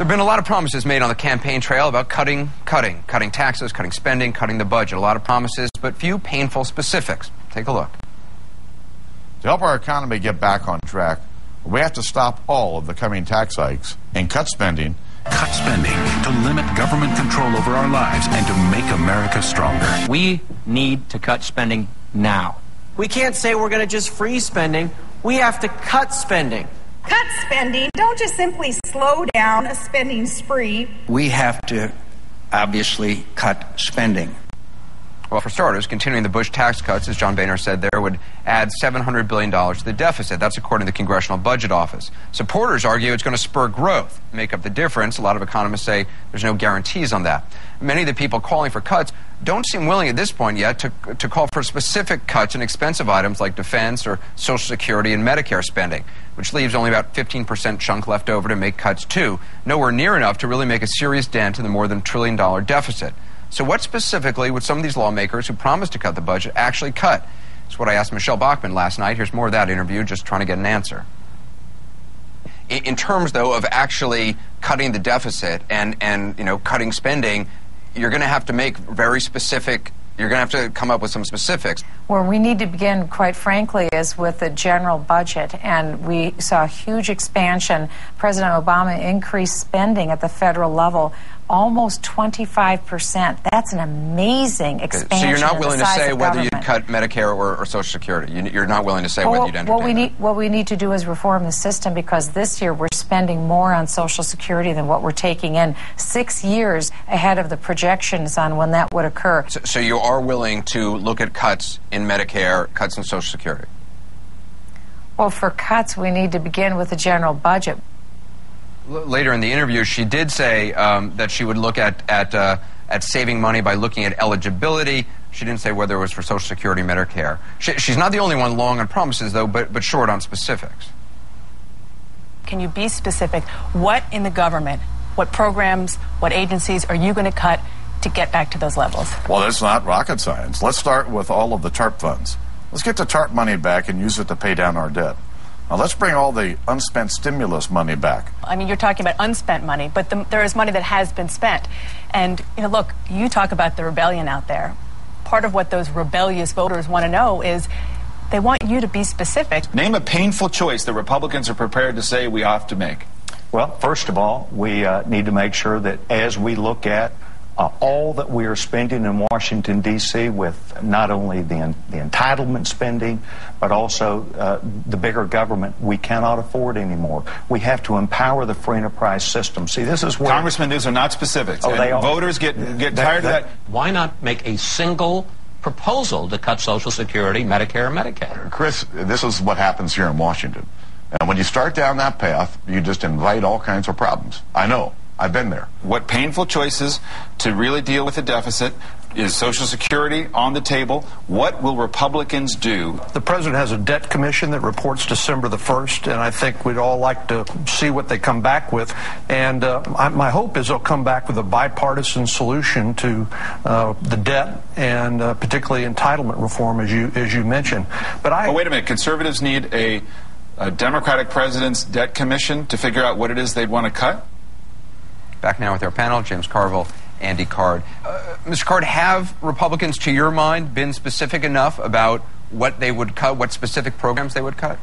There have been a lot of promises made on the campaign trail about cutting taxes, cutting spending, cutting the budget. A lot of promises, but few painful specifics. Take a look. To help our economy get back on track, we have to stop all of the coming tax hikes and cut spending. Cut spending to limit government control over our lives and to make America stronger. We need to cut spending now. We can't say we're going to just freeze spending. We have to cut spending. Cut spending. Don't just simply slow down a spending spree. We have to obviously cut spending. Well, for starters, continuing the Bush tax cuts, as John Boehner said there, would add $700 billion to the deficit. That's according to the Congressional Budget Office. Supporters argue it's going to spur growth, make up the difference. A lot of economists say there's no guarantees on that. Many of the people calling for cuts don't seem willing at this point yet to call for specific cuts in expensive items like defense or Social Security and Medicare spending, which leaves only about 15% chunk left over to make cuts to, nowhere near enough to really make a serious dent in the more than $1 trillion deficit. So what specifically would some of these lawmakers who promised to cut the budget actually cut? That's what I asked Michelle Bachmann last night. Here's more of that interview, just trying to get an answer. In terms, though, of actually cutting the deficit and cutting spending, you're going to have to make very specific. You're going to have to come up with some specifics. Where we need to begin, quite frankly, is with the general budget. And we saw a huge expansion. President Obama increased spending at the federal level almost 25%. That's an amazing expansion. So you're not willing to say whether you'd cut Medicare or Social Security? You're not willing to say whether you'd entertain What we need to do is reform the system, because this year we're spending more on Social Security than what we're taking in, 6 years ahead of the projections on when that would occur. So you are willing to look at cuts in Medicare, cuts in Social Security? Well, for cuts, we need to begin with the general budget. Later in the interview, she did say that she would look at saving money by looking at eligibility. She didn't say whether it was for Social Security, Medicare. She's not the only one long on promises, though, but short on specifics. Can you be specific? What in the government, what programs, what agencies are you going to cut to get back to those levels? Well, it's not rocket science. Let's start with all of the TARP funds. Let's get the TARP money back and use it to pay down our debt. Now, let's bring all the unspent stimulus money back. I mean, you're talking about unspent money, but there is money that has been spent. And, look, you talk about the rebellion out there. Part of what those rebellious voters want to know is they want you to be specific. Name a painful choice that Republicans are prepared to say we have to make. Well, first of all, we need to make sure that as we look at all that we are spending in Washington, D.C., with not only the entitlement spending, but also the bigger government we cannot afford anymore. We have to empower the free enterprise system. See, this is where... Congressman, these are not specifics. Oh, they are. Voters get tired of that. Why not make a single proposal to cut Social Security, Medicare, and Medicaid? Chris, this is what happens here in Washington. And when you start down that path, you just invite all kinds of problems. I know. I've been there. What painful choices to really deal with the deficit? Is Social Security on the table? What will Republicans do? The president has a debt commission that reports December the 1st, and I think we'd all like to see what they come back with. And my hope is they'll come back with a bipartisan solution to the debt and particularly entitlement reform, as you mentioned. But Oh, wait a minute. Conservatives need a Democratic president's debt commission to figure out what it is they'd want to cut? Back now with our panel, James Carville, Andy Card. Mr. Card, have Republicans, to your mind, been specific enough about what they would cut, what specific programs they would cut?